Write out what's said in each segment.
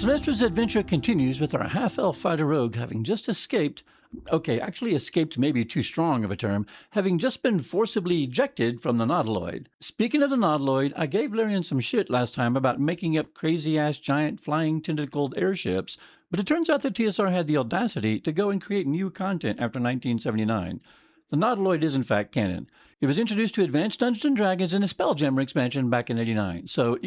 Sinestra's adventure continues with our half-elf fighter rogue having just escaped. Okay, actually escaped may be too strong of a term, having just been forcibly ejected from the Nautiloid. Speaking of the Nautiloid, I gave Larian some shit last time about making up crazy-ass giant flying tentacled airships, but it turns out that TSR had the audacity to go and create new content after 1979. The Nautiloid is in fact canon. It was introduced to Advanced Dungeons & Dragons in a Spelljammer expansion back in '89. So,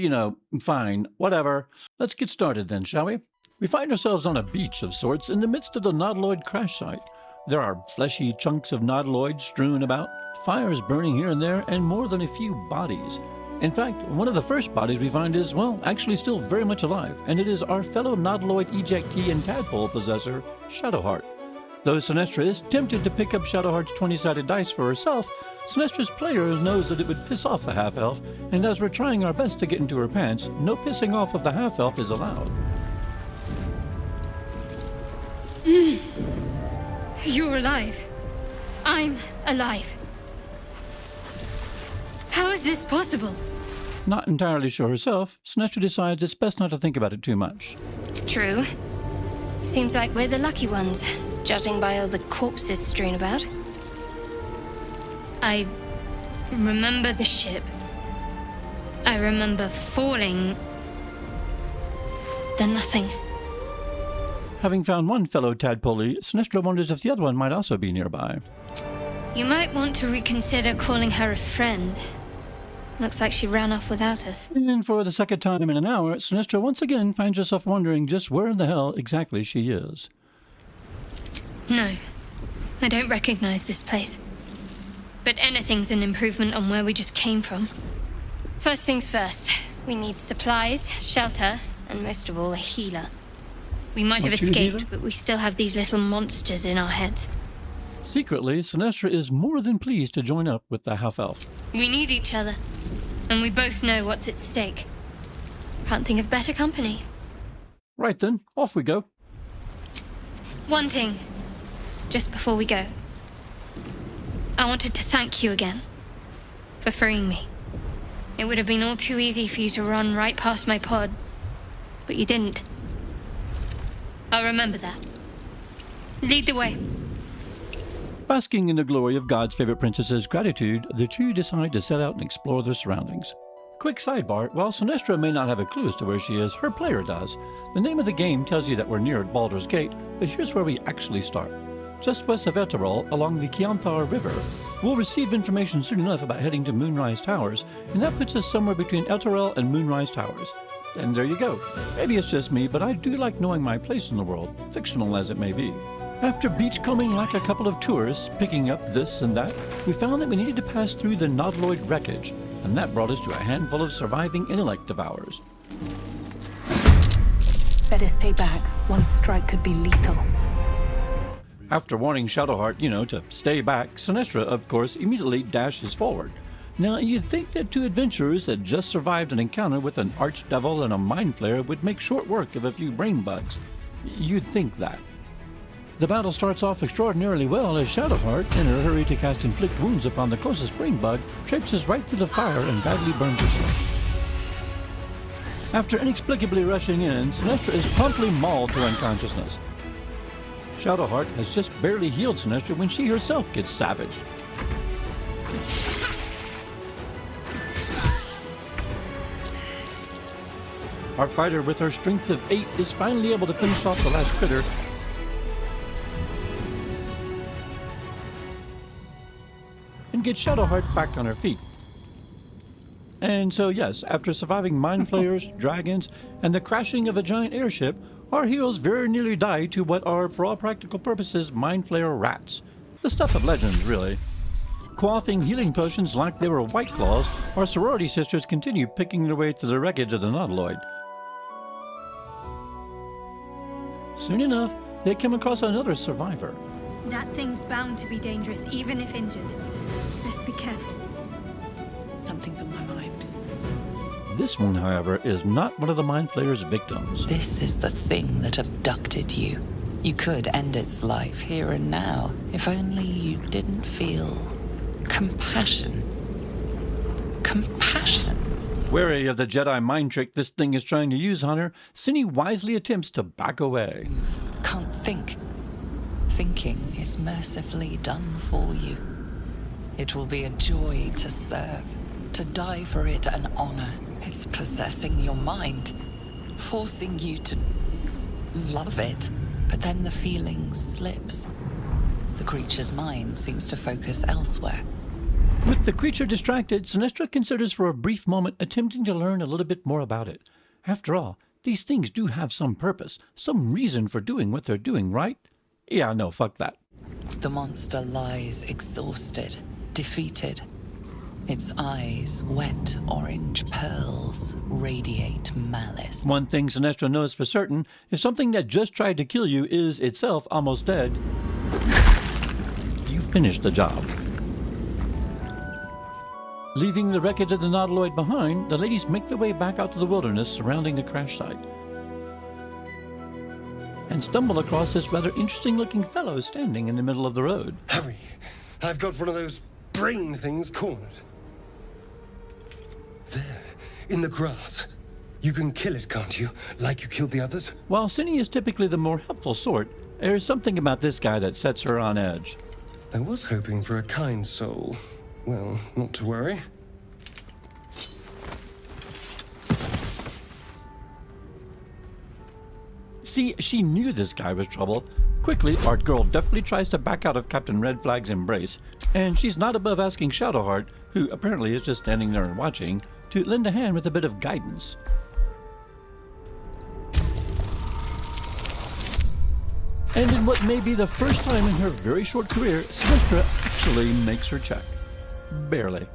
fine, whatever. Let's get started then, shall we? We find ourselves on a beach of sorts in the midst of the Nautiloid crash site. There are fleshy chunks of Nautiloid strewn about, fires burning here and there, and more than a few bodies. In fact, one of the first bodies we find is, well, actually still very much alive, and it is our fellow Nautiloid ejectee and tadpole possessor, Shadowheart. Though Sinestra is tempted to pick up Shadowheart's 20-sided dice for herself, Sinestra's player knows that it would piss off the half-elf, and as we're trying our best to get into her pants, no pissing off of the half-elf is allowed. You're alive. I'm alive. How is this possible? Not entirely sure herself, Sinestra decides it's best not to think about it too much. True. Seems like we're the lucky ones, judging by all the corpses strewn about. I remember the ship. I remember falling. Then nothing. Having found one fellow tadpole, Sinestra wonders if the other one might also be nearby. You might want to reconsider calling her a friend. Looks like she ran off without us. And for the second time in an hour, Sinestra once again finds herself wondering just where in the hell exactly she is. No, I don't recognize this place. But anything's an improvement on where we just came from. First things first, we need supplies, shelter, and most of all, a healer. We might have escaped, but we still have these little monsters in our heads. Secretly, Sinestra is more than pleased to join up with the half-elf. We need each other, and we both know what's at stake. Can't think of better company. Right then, off we go. One thing, just before we go. I wanted to thank you again for freeing me. It would have been all too easy for you to run right past my pod, but you didn't. I'll remember that. Lead the way. Basking in the glory of God's favorite princess's gratitude, the two decide to set out and explore their surroundings. Quick sidebar, while Sinestra may not have a clue as to where she is, her player does. The name of the game tells you that we're near Baldur's Gate, but here's where we actually start. Just west of Eterol, along the Kianthar River. We'll receive information soon enough about heading to Moonrise Towers, and that puts us somewhere between Eterol and Moonrise Towers. And there you go. Maybe it's just me, but I do like knowing my place in the world, fictional as it may be. After beachcombing like a couple of tourists, picking up this and that, we found that we needed to pass through the Nautiloid wreckage, and that brought us to a handful of surviving intellect devourers. Better stay back. One strike could be lethal. After warning Shadowheart, to stay back, Sinestra, of course, immediately dashes forward. Now, you'd think that two adventurers that just survived an encounter with an archdevil and a mind flayer would make short work of a few brain bugs. You'd think that. The battle starts off extraordinarily well as Shadowheart, in her hurry to cast Inflict Wounds upon the closest brain bug, traipses right through the fire and badly burns herself. After inexplicably rushing in, Sinestra is promptly mauled to unconsciousness. Shadowheart has just barely healed Sinestra when she herself gets savaged. Our fighter, with her strength of 8, is finally able to finish off the last critter and get Shadowheart back on her feet. And so yes, after surviving mind flayers, dragons, and the crashing of a giant airship, our heroes very nearly die to what are, for all practical purposes, mind flayer rats. The stuff of legends, really. Quaffing healing potions like they were White Claws, our sorority sisters continue picking their way to the wreckage of the Nautiloid. Soon enough, they come across another survivor. That thing's bound to be dangerous, even if injured. Best be careful. Something's on my mind. This one, however, is not one of the Mind Flayer's victims. This is the thing that abducted you. You could end its life here and now, if only you didn't feel compassion. Compassion? Wary of the Jedi mind trick this thing is trying to use on her, Cine wisely attempts to back away. Can't think. Thinking is mercifully done for you. It will be a joy to serve, to die for it an honor. It's possessing your mind, forcing you to love it, but then the feeling slips. The creature's mind seems to focus elsewhere. With the creature distracted, Sinestra considers for a brief moment attempting to learn a little bit more about it. After all, these things do have some purpose, some reason for doing what they're doing, right? Yeah, no, fuck that. The monster lies exhausted, defeated. Its eyes, wet orange pearls, radiate malice. One thing Sinestra knows for certain, if something that just tried to kill you is itself almost dead, you finish the job. Leaving the wreckage of the Nautiloid behind, the ladies make their way back out to the wilderness surrounding the crash site and stumble across this rather interesting-looking fellow standing in the middle of the road. Hurry! I've got one of those brain things cornered. There, in the grass. You can kill it, can't you? Like you killed the others? While Cine is typically the more helpful sort, there's something about this guy that sets her on edge. I was hoping for a kind soul. Well, not to worry. See, she knew this guy was trouble. Quickly, our girl definitely tries to back out of Captain Red Flag's embrace, and she's not above asking Shadowheart, who apparently is just standing there and watching, to lend a hand with a bit of guidance. And in what may be the first time in her very short career, Sinestra actually makes her check. Barely.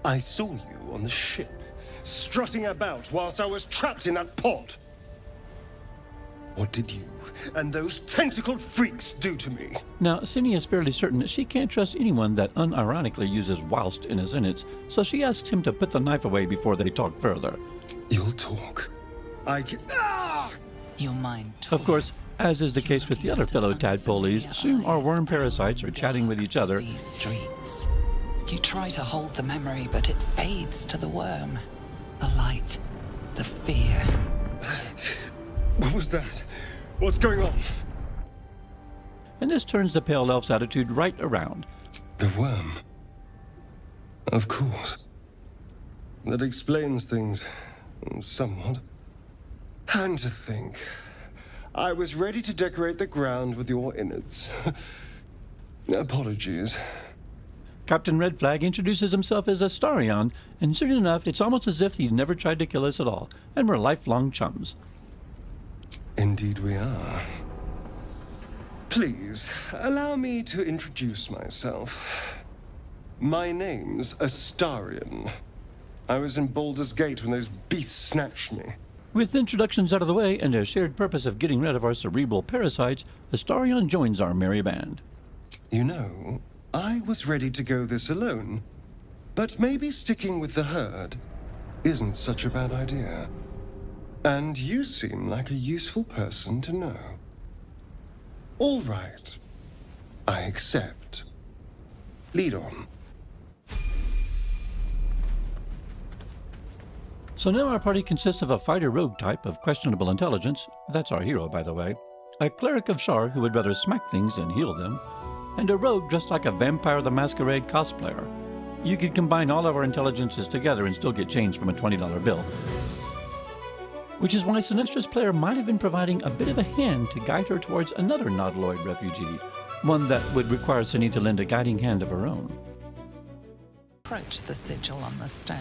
I saw you on the ship, strutting about whilst I was trapped in that pod. What did you and those tentacled freaks do to me? Now, Cine is fairly certain that she can't trust anyone that unironically uses whilst in a sentence, so she asks him to put the knife away before they talk further. You'll talk. I can... Ah! Your mind Of course, twists. as is the case with the other fellow tadpoles, soon our worm parasites are chatting with each other. These streets. You try to hold the memory, but it fades to the worm. The light, the fear. What was that? What's going on? And this turns the Pale Elf's attitude right around. The worm. Of course. That explains things somewhat. And to think, I was ready to decorate the ground with your innards. Apologies. Captain Red Flag introduces himself as Astarion, and soon enough, it's almost as if he's never tried to kill us at all, and we're lifelong chums. Indeed we are. Please, allow me to introduce myself. My name's Astarion. I was in Baldur's Gate when those beasts snatched me. With introductions out of the way and a shared purpose of getting rid of our cerebral parasites, Astarion joins our merry band. You know, I was ready to go this alone, but maybe sticking with the herd isn't such a bad idea. And you seem like a useful person to know. All right. I accept. Lead on. So now our party consists of a fighter-rogue type of questionable intelligence, that's our hero by the way, a Cleric of Shar who would rather smack things than heal them, and a rogue dressed like a Vampire the Masquerade cosplayer. You could combine all of our intelligences together and still get change from a $20 bill. Which is why Sinestra's player might have been providing a bit of a hand to guide her towards another Nautiloid refugee, one that would require Cine to lend a guiding hand of her own. Approach the sigil on the stone.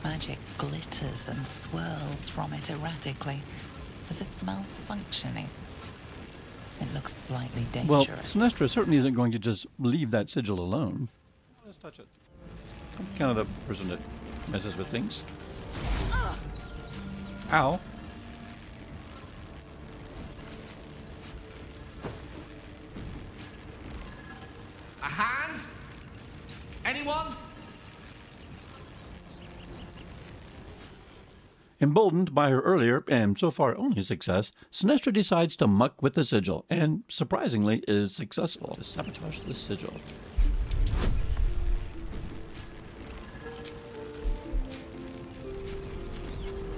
Magic glitters and swirls from it erratically, as if malfunctioning. It looks slightly dangerous. Well, Sinestra certainly isn't going to just leave that sigil alone. Let's touch it. I'm kind of the person that messes with things. Ow. A hand? Anyone? Emboldened by her earlier, and so far only success, Sinestra decides to muck with the sigil, and, surprisingly, is successful to sabotage the sigil.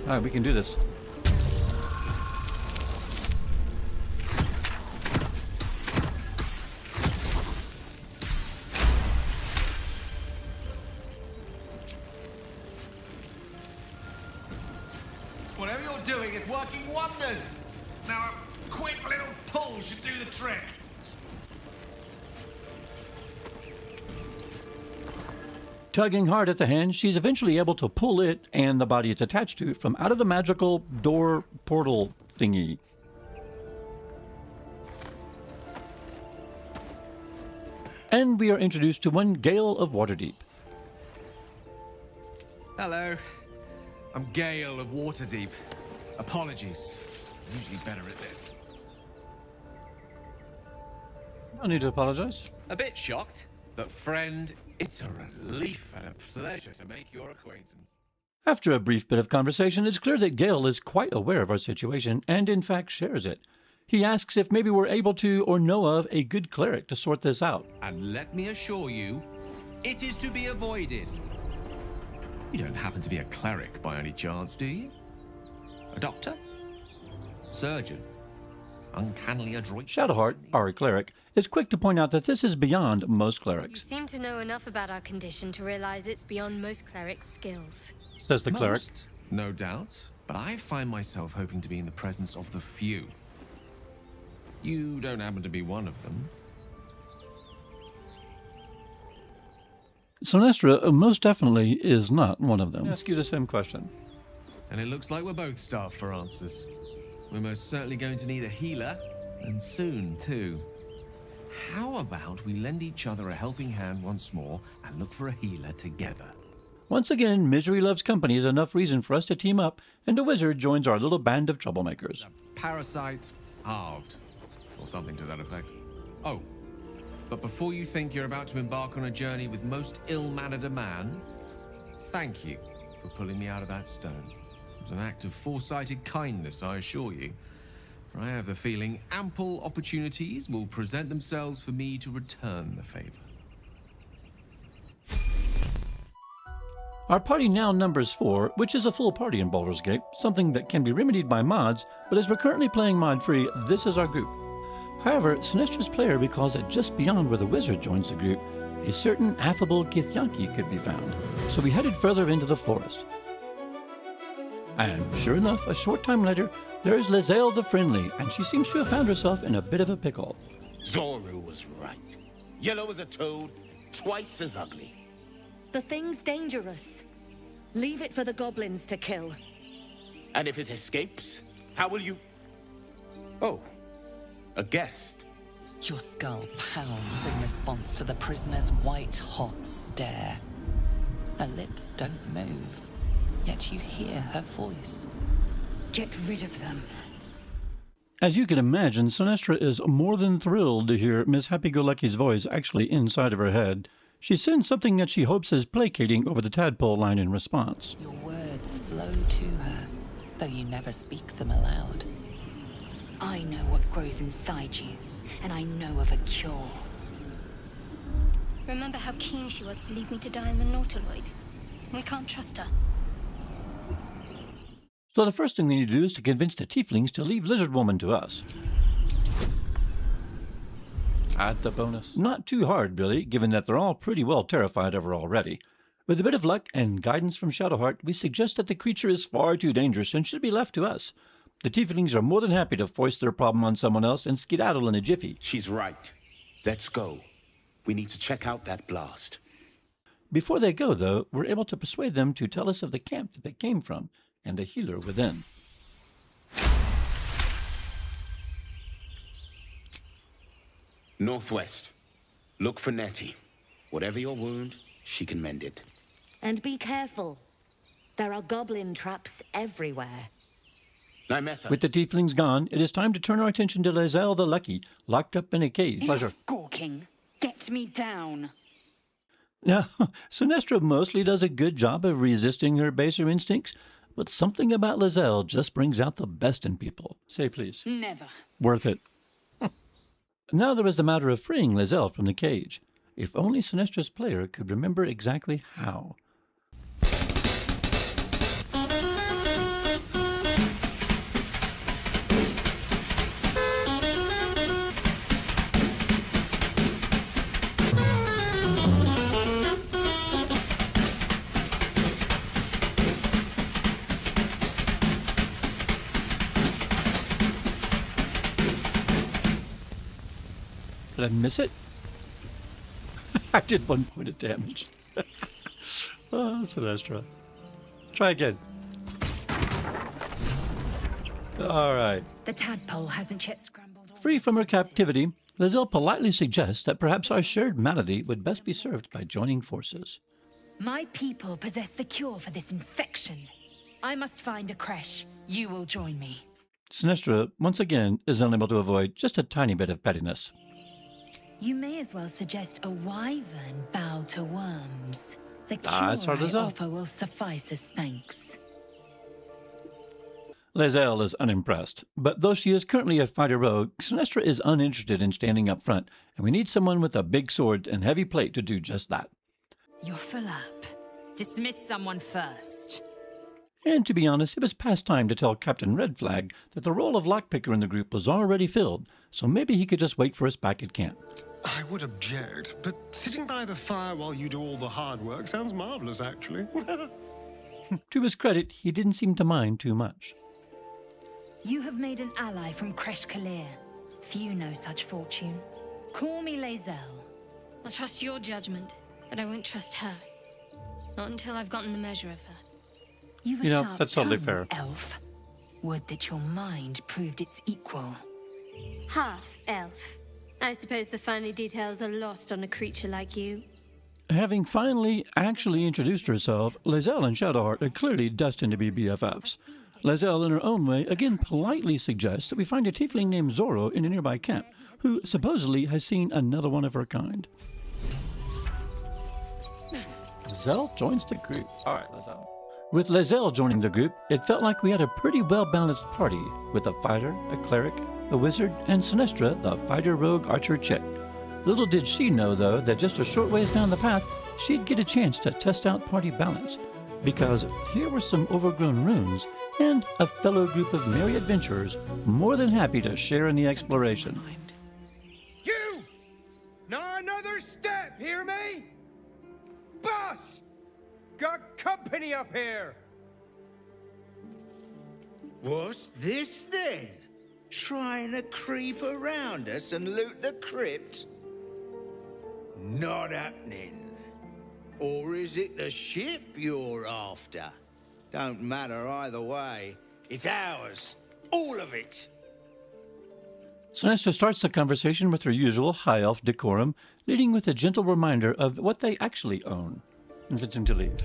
Alright, we can do this. Whatever you're doing is working wonders. Now a quick little pull should do the trick. Tugging hard at the hand, she's eventually able to pull it and the body it's attached to from out of the magical door portal thingy. And we are introduced to one Gale of Waterdeep. Hello. I'm Gale of Waterdeep. Apologies. I'm usually better at this. No need to apologize. A bit shocked, but friend, it's a relief and a pleasure to make your acquaintance. After a brief bit of conversation, it's clear that Gale is quite aware of our situation and in fact shares it. He asks if maybe we're able to or know of a good cleric to sort this out. And let me assure you, it is to be avoided. You don't happen to be a cleric by any chance, do you? A doctor? Surgeon? Uncannily adroit? Shadowheart, our cleric, is quick to point out that this is beyond most You clerics, seem to know enough about our condition to realize it's beyond most clerics' skills. says the cleric. Most, no doubt, but I find myself hoping to be in the presence of the few. You don't happen to be one of them. Sinestra most definitely is not one of them. Ask you the same question. And it looks like we're both starved for answers. We're most certainly going to need a healer, and soon, too. How about we lend each other a helping hand once more and look for a healer together? Once again, misery loves company is enough reason for us to team up, and a wizard joins our little band of troublemakers. Parasite halved, or something to that effect. Oh, but before you think you're about to embark on a journey with most ill-mannered a man, thank you for pulling me out of that stone. It was an act of foresighted kindness, I assure you. For I have the feeling ample opportunities will present themselves for me to return the favor. Our party now numbers 4, which is a full party in Baldur's Gate, something that can be remedied by mods, but as we're currently playing mod-free, this is our group. However, Sinestra's player recalls that just beyond where the wizard joins the group, a certain affable Githyanki could be found, so we headed further into the forest. And sure enough, a short time later, there's Lae'zel the Friendly, and she seems to have found herself in a bit of a pickle. Zoru was right. Yellow as a toad, twice as ugly. The thing's dangerous. Leave it for the goblins to kill. And if it escapes, how will you... Oh, a guest. Your skull pounds in response to the prisoner's white-hot stare. Her lips don't move, yet you hear her voice. Get rid of them. As you can imagine, Sinestra is more than thrilled to hear Miss Happy-Go-Lucky's voice actually inside of her head. She sends something that she hopes is placating over the tadpole line in response. Your words flow to her, though you never speak them aloud. I know what grows inside you, and I know of a cure. Remember how keen she was to leave me to die in the Nautiloid? We can't trust her. So the first thing we need to do is to convince the tieflings to leave Lizard Woman to us. Add the bonus. Not too hard, really, given that they're all pretty well terrified of her already. With a bit of luck and guidance from Shadowheart, we suggest that the creature is far too dangerous and should be left to us. The tieflings are more than happy to foist their problem on someone else and skedaddle in a jiffy. She's right. Let's go. We need to check out that blast. Before they go, though, we're able to persuade them to tell us of the camp that they came from and the healer within. Northwest. Look for Nettie. Whatever your wound, she can mend it. And be careful. There are goblin traps everywhere. Nymessa. With the tieflings gone, it is time to turn our attention to Lae'zel the Lucky, locked up in a cave. Pleasure. Gawking. Get me down. Now, Sinestra mostly does a good job of resisting her baser instincts, but something about Lizelle just brings out the best in people. Say please. Never. Worth it. Now there was the matter of freeing Lizelle from the cage. If only Sinestra's player could remember exactly how. Did I miss it? I did 1 point of damage. Oh, Sinestra. Try again. All right. The tadpole hasn't yet scrambled all. Free from her captivity, Lizelle politely suggests that perhaps our shared malady would best be served by joining forces. My people possess the cure for this infection. I must find a creche. You will join me. Sinestra, once again, is unable to avoid just a tiny bit of pettiness. You may as well suggest a wyvern bow to worms. The It's cure our I Lizelle. offer will suffice as thanks. Lizelle is unimpressed, but though she is currently a fighter rogue, Sinestra is uninterested in standing up front, and we need someone with a big sword and heavy plate to do just that. You're full up. Dismiss someone first. And to be honest, it was past time to tell Captain Red Flag that the role of lockpicker in the group was already filled, so maybe he could just wait for us back at camp. I would object, but sitting by the fire while you do all the hard work sounds marvelous, actually. To his credit, he didn't seem to mind too much. You have made an ally from Creche Kalir. Few know such fortune. Call me Lizelle. I'll trust your judgment, but I won't trust her. Not until I've gotten the measure of her. You've a You know, sharp that's totally tongue, fair. elf. Would that your mind proved its equal. Half elf. I suppose the finer details are lost on a creature like you. Having finally actually introduced herself, Lizelle and Shadowheart are clearly destined to be BFFs. Lizelle, in her own way, again politely suggests that we find a tiefling named Zorro in a nearby camp, who supposedly has seen another one of her kind. Lizelle joins the group. All right, Lizelle. With Lizelle joining the group, it felt like we had a pretty well-balanced party, with a fighter, a cleric, a wizard, and Sinestra, the fighter rogue archer chick. Little did she know, though, that just a short ways down the path, she'd get a chance to test out party balance, because here were some overgrown ruins and a fellow group of merry adventurers more than happy to share in the exploration. You! Not another step, hear me? Boss! Got company up here! What's this then? Trying to creep around us and loot the crypt? Not happening. Or is it the ship you're after? Don't matter either way. It's ours. All of it. Sinestra starts the conversation with her usual high elf decorum, leading with a gentle reminder of what they actually own. Invites him to leave.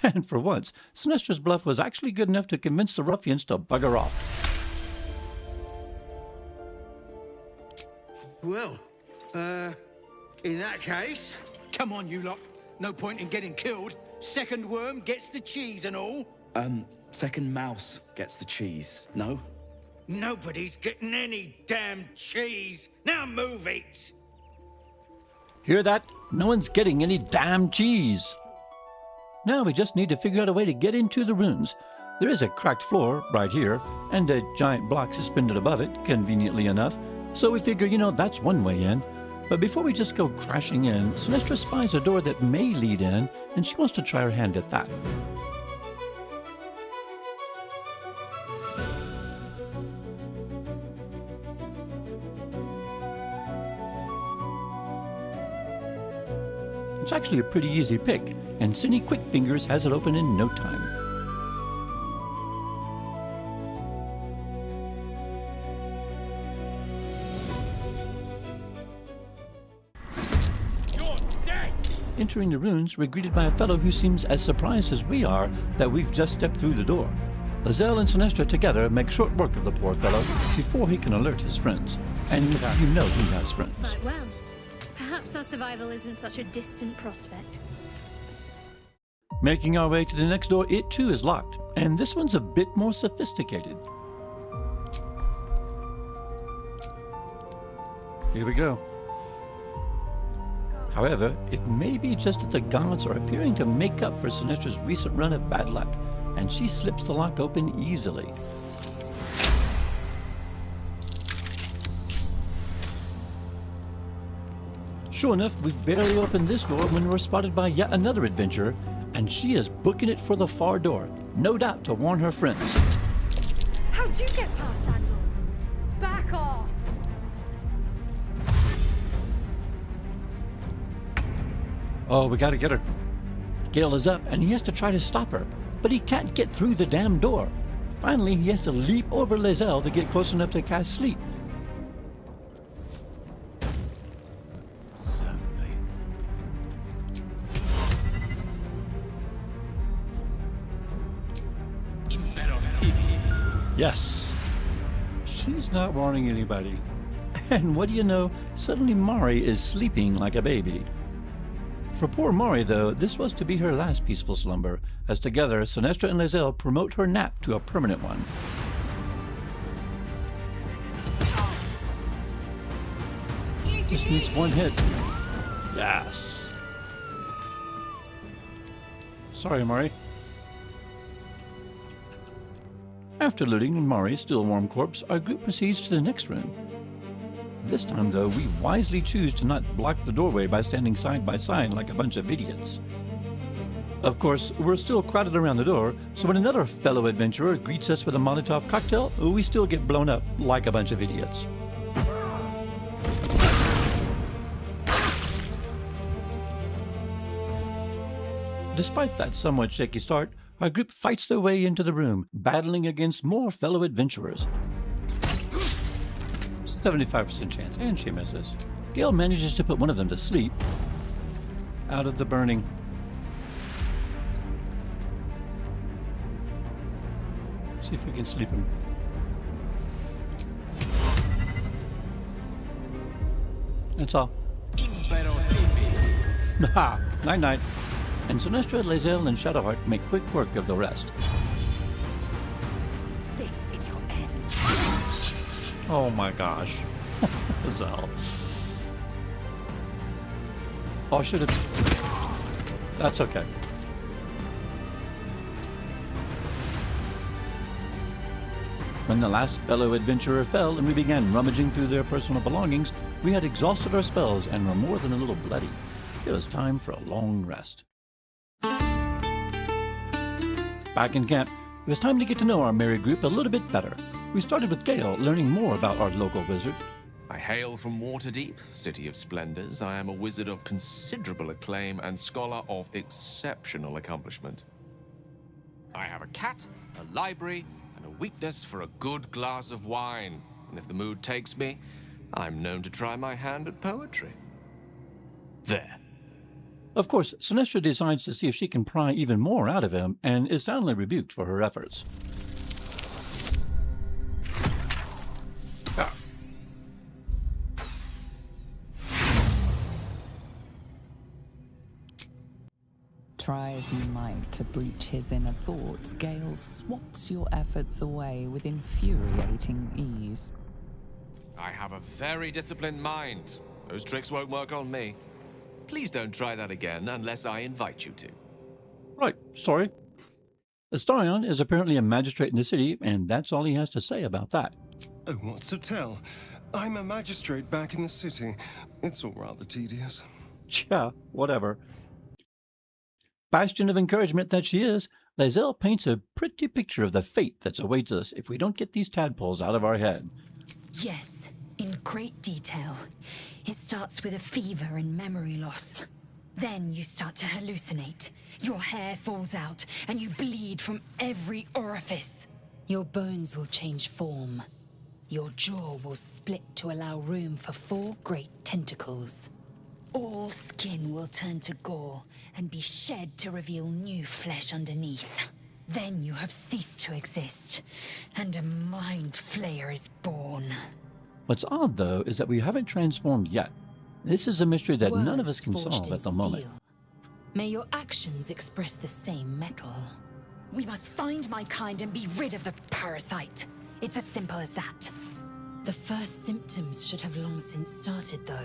And for once, Sinestra's bluff was actually good enough to convince the ruffians to bugger off. Well, in that case, come on, you lot. No point in getting killed. Second worm gets the cheese and all. Second mouse gets the cheese, no? Nobody's getting any damn cheese. Now move it. Hear that? No one's getting any damn cheese. Now we just need to figure out a way to get into the ruins. There is a cracked floor right here, and a giant block suspended above it, conveniently enough. So we figure, that's one way in. But before we just go crashing in, Sinestra spies a door that may lead in, and she wants to try her hand at that. It's actually a pretty easy pick, and Cindy Quickfingers has it open in no time. Entering the ruins, we're greeted by a fellow who seems as surprised as we are that we've just stepped through the door. Lae'zel and Sinestra together make short work of the poor fellow before he can alert his friends. And you know he has friends. Quite well. Perhaps our survival isn't such a distant prospect. Making our way to the next door, it too is locked, and this one's a bit more sophisticated. Here we go. However, it may be just that the gods are appearing to make up for Sinestra's recent run of bad luck, and she slips the lock open easily. Sure enough, we've barely opened this door when we're spotted by yet another adventurer, and she is booking it for the far door, no doubt to warn her friends. How'd you get past that door? Back off! Oh, we gotta get her. Gale is up, and he has to try to stop her, but he can't get through the damn door. Finally, he has to leap over Lae'zel to get close enough to cast sleep. Yes. She's not warning anybody. And what do you know, suddenly Mari is sleeping like a baby. For poor Mari, though, this was to be her last peaceful slumber, as together Sinestra and Lae'zel promote her nap to a permanent one. Just needs one hit. Yes. Sorry, Mari. After looting Mari's still warm corpse, our group proceeds to the next room. This time, though, we wisely choose to not block the doorway by standing side by side like a bunch of idiots. Of course, we're still crowded around the door, so when another fellow adventurer greets us with a Molotov cocktail, we still get blown up like a bunch of idiots. Despite that somewhat shaky start, our group fights their way into the room, battling against more fellow adventurers. 75% chance, and she misses. Gale manages to put one of them to sleep. Out of the burning. See if we can sleep him. That's all. Ha! Night-night. And Sinestra, Lae'zel, and Shadowheart make quick work of the rest. This is your end. Oh my gosh. Lae'zel. Oh, I should have... That's okay. When the last fellow adventurer fell and we began rummaging through their personal belongings, we had exhausted our spells and were more than a little bloody. It was time for a long rest. Back in camp, it was time to get to know our merry group a little bit better. We started with Gale, learning more about our local wizard. I hail from Waterdeep, city of splendors. I am a wizard of considerable acclaim and scholar of exceptional accomplishment. I have a cat, a library, and a weakness for a good glass of wine. And if the mood takes me, I'm known to try my hand at poetry. There. Of course, Sinestra decides to see if she can pry even more out of him, and is soundly rebuked for her efforts. Ah. Try as you might to breach his inner thoughts, Gale swats your efforts away with infuriating ease. I have a very disciplined mind. Those tricks won't work on me. Please don't try that again unless I invite you to. Right, sorry. Astarion is apparently a magistrate in the city, and that's all he has to say about that. Oh, what's to tell? I'm a magistrate back in the city. It's all rather tedious. Yeah, whatever. Bastion of encouragement that she is, Lae'zel paints a pretty picture of the fate that awaits us if we don't get these tadpoles out of our head. Yes, in great detail. It starts with a fever and memory loss. Then you start to hallucinate. Your hair falls out, and you bleed from every orifice. Your bones will change form. Your jaw will split to allow room for 4 great tentacles. All skin will turn to gore and be shed to reveal new flesh underneath. Then you have ceased to exist, and a mind flayer is born. What's odd, though, is that we haven't transformed yet. This is a mystery that none of us can solve at the moment. May your actions express the same metal. We must find my kind and be rid of the parasite. It's as simple as that. The first symptoms should have long since started, though.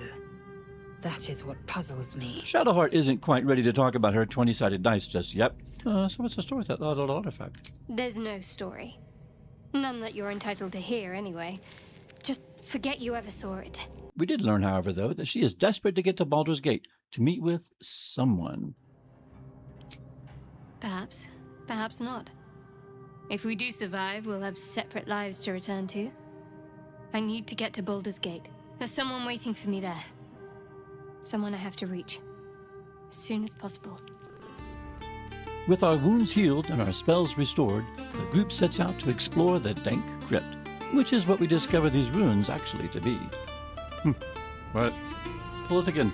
That is what puzzles me. Shadowheart isn't quite ready to talk about her 20-sided dice just yet. So what's the story with that little artifact? There's no story. None that you're entitled to hear, anyway. Just forget you ever saw it. We did learn, however, though, that she is desperate to get to Baldur's Gate to meet with someone. Perhaps. Perhaps not. If we do survive, we'll have separate lives to return to. I need to get to Baldur's Gate. There's someone waiting for me there. Someone I have to reach. As soon as possible. With our wounds healed and our spells restored, the group sets out to explore the dank crypt, which is what we discover these ruins actually to be. Right. Pull it again.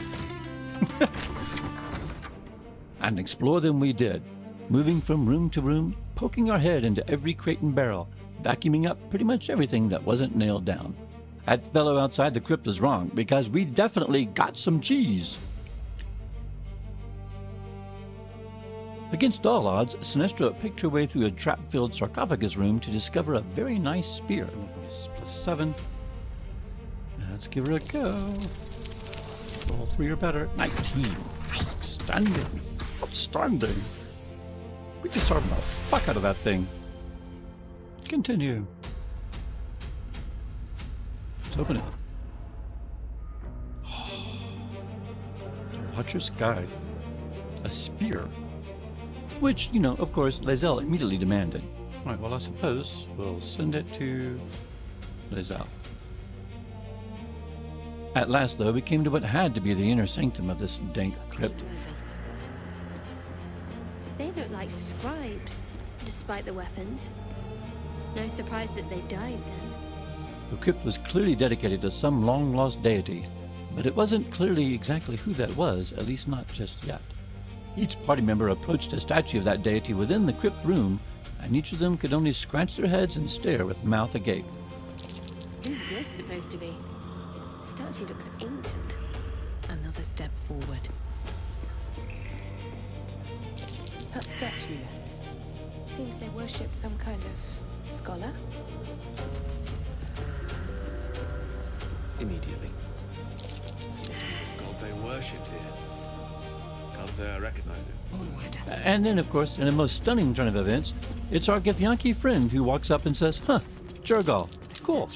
And explore them we did, moving from room to room, poking our head into every crate and barrel, vacuuming up pretty much everything that wasn't nailed down. That fellow outside the crypt was wrong, because we definitely got some cheese. Against all odds, Sinestra picked her way through a trap-filled sarcophagus room to discover a very nice spear. +7. Let's give her a go. All 3 or better. 19. Outstanding. Outstanding. We can starve the fuck out of that thing. Continue. Let's open it. Hutcher's Guide. A spear. Which, you know, of course, Lae'zel immediately demanded. Alright, well, I suppose we'll send it to Lae'zel. At last, though, we came to what had to be the inner sanctum of this dank crypt. They look like scribes, despite the weapons. No surprise that they died then. The crypt was clearly dedicated to some long-lost deity, but it wasn't clearly exactly who that was, at least not just yet. Each party member approached a statue of that deity within the crypt room, and each of them could only scratch their heads and stare with mouth agape. Who's this supposed to be? The statue looks ancient. Another step forward. That statue. Seems they worship some kind of scholar. Immediately. This must be the god they worshipped here. Can't say I recognize it. And then, of course, in a most stunning turn of events, it's our Githyanki friend who walks up and says, "Huh, Jurgal, cool."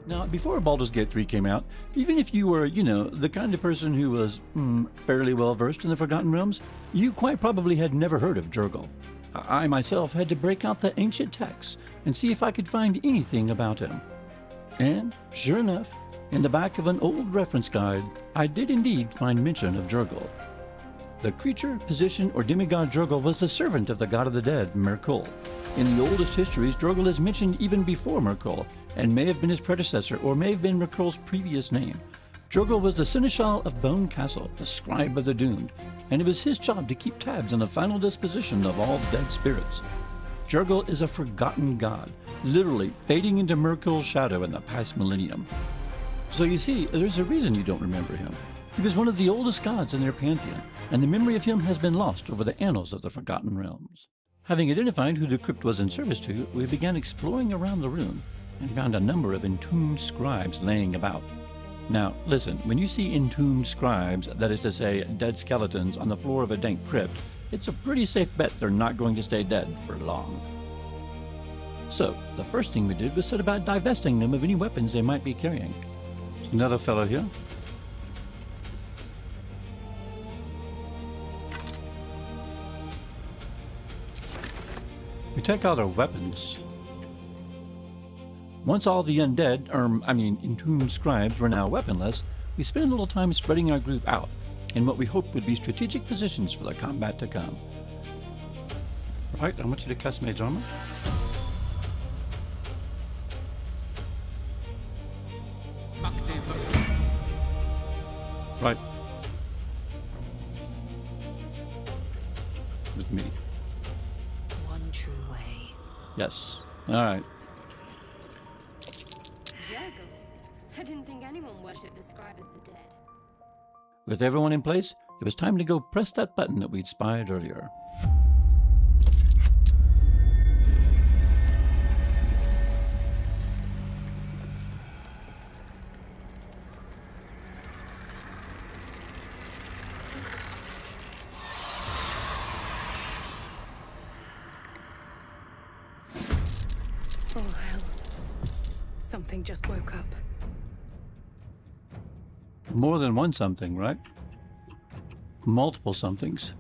Now, before Baldur's Gate 3 came out, even if you were, you know, the kind of person who was fairly well versed in the Forgotten Realms, you quite probably had never heard of Jurgal. I myself had to break out the ancient texts and see if I could find anything about him. And, sure enough, in the back of an old reference guide, I did indeed find mention of Jurgal. The creature, position, or demigod Jurgal was the servant of the god of the dead, Mirkul. In the oldest histories, Jurgal is mentioned even before Mirkul, and may have been his predecessor, or may have been Mirkul's previous name. Jurgal was the Seneschal of Bone Castle, the scribe of the doomed, and it was his job to keep tabs on the final disposition of all dead spirits. Jurgal is a forgotten god, literally fading into Mirkul's shadow in the past millennium. So you see, there's a reason you don't remember him. He was one of the oldest gods in their pantheon, and the memory of him has been lost over the annals of the Forgotten Realms. Having identified who the crypt was in service to, we began exploring around the room, and found a number of entombed scribes laying about. Now, listen, when you see entombed scribes, that is to say, dead skeletons on the floor of a dank crypt, it's a pretty safe bet they're not going to stay dead for long. So, the first thing we did was set about divesting them of any weapons they might be carrying. Another fellow here. We take out our weapons. Once all the undead, entombed scribes were now weaponless, we spent a little time spreading our group out in what we hoped would be strategic positions for the combat to come. Right, I want you to cast Mage Armor. Right. with me. One true way. Yes. All right. Juggle? I didn't think anyone worshipped the scribe of the dead. With everyone in place, it was time to go press that button that we'd spied earlier. Oh, hells. Something just woke up. More than one something, right? Multiple somethings.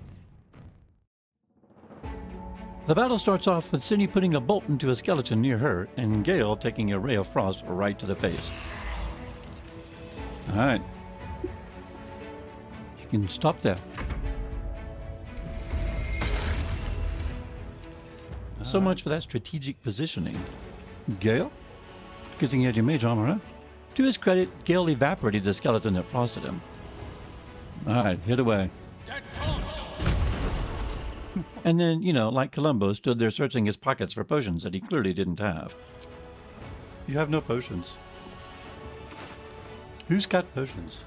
The battle starts off with Cindy putting a bolt into a skeleton near her, and Gale taking a ray of frost right to the face. Alright. You can stop there. So much for that strategic positioning. Gale? Good thing you had your mage armor, huh? To his credit, Gale evaporated the skeleton that frosted him. Alright, hit away. And then, you know, like Columbo, stood there searching his pockets for potions that he clearly didn't have. You have no potions. Who's got potions?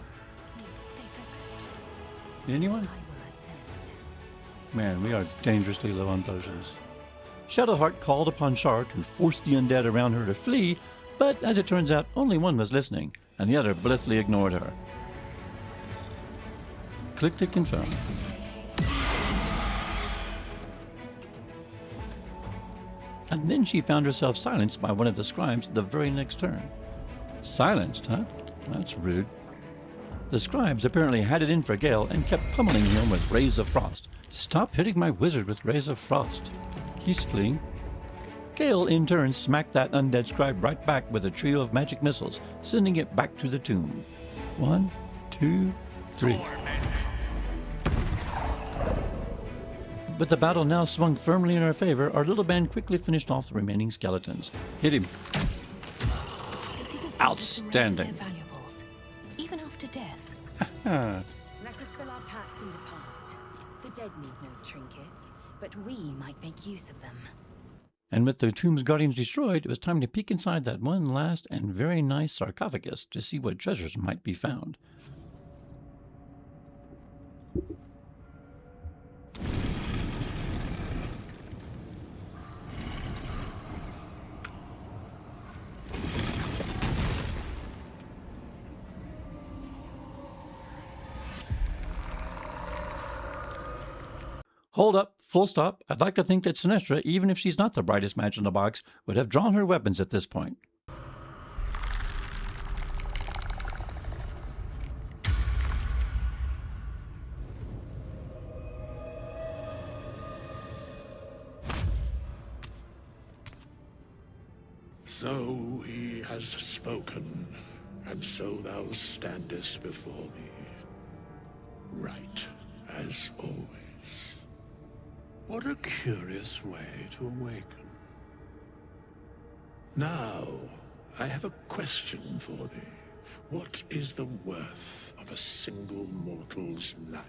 Stay focused. Anyone? Man, we are dangerously low on potions. Shadowheart called upon Shar to force the undead around her to flee, but as it turns out, only one was listening, and the other blithely ignored her. Click to confirm. And then she found herself silenced by one of the scribes the very next turn. Silenced, huh? That's rude. The scribes apparently had it in for Gale and kept pummeling him with rays of frost. Stop hitting my wizard with rays of frost. He's fleeing. Gale, in turn, smacked that undead scribe right back with a trio of magic missiles, sending it back to the tomb. 1, 2, 3. With the battle now swung firmly in our favor, our little band quickly finished off the remaining skeletons. Hit him. Outstanding. Their valuables, even after death. Let us fill our packs and depart. The dead need no trinkets, but we might make use of them. And with the tomb's guardians destroyed, it was time to peek inside that one last and very nice sarcophagus to see what treasures might be found. Hold up, full stop. I'd like to think that Sinestra, even if she's not the brightest match in the box, would have drawn her weapons at this point. So he has spoken, and so thou standest before me, right as always. What a curious way to awaken. Now, I have a question for thee. What is the worth of a single mortal's life?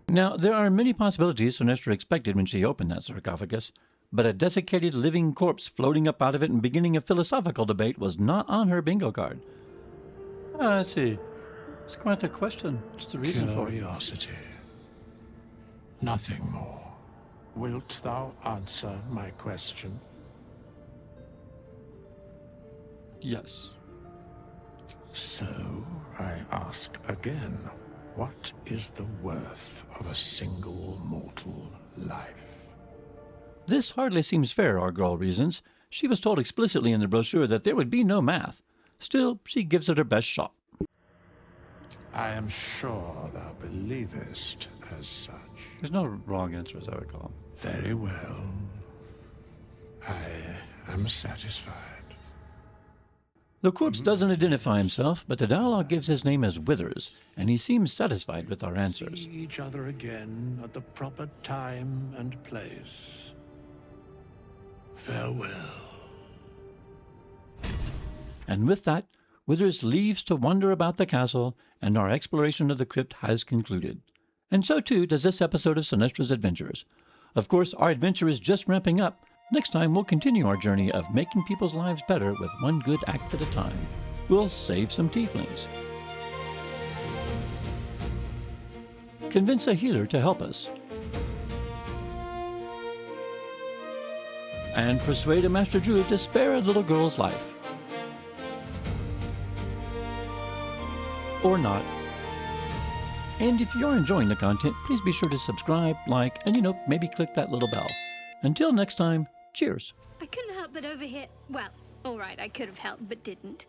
Now, there are many possibilities Sinestra expected when she opened that sarcophagus, but a desiccated living corpse floating up out of it and beginning a philosophical debate was not on her bingo card. Let's see. It's quite the question. What's the reason for it? Curiosity. Nothing more. Wilt thou answer my question? Yes. So, I ask again, what is the worth of a single mortal life? This hardly seems fair, our girl reasons. She was told explicitly in the brochure that there would be no math. Still, she gives it her best shot. I am sure thou believest as such. There's no wrong answer, as I recall. Very well. I am satisfied. The corpse doesn't identify himself, but the dialogue gives his name as Withers, and he seems satisfied with our answers. See each other again at the proper time and place. Farewell. And with that, Withers leaves to wander about the castle, and our exploration of the crypt has concluded. And so too does this episode of Sinestra's Adventures. Of course, our adventure is just ramping up. Next time, we'll continue our journey of making people's lives better with one good act at a time. We'll save some tieflings, convince a healer to help us, and persuade a master druid to spare a little girl's life. Or not. And if you're enjoying the content, please be sure to subscribe, like, and maybe click that little bell. Until next time, cheers. I couldn't help but overhear. Well, alright, I could have helped, but didn't.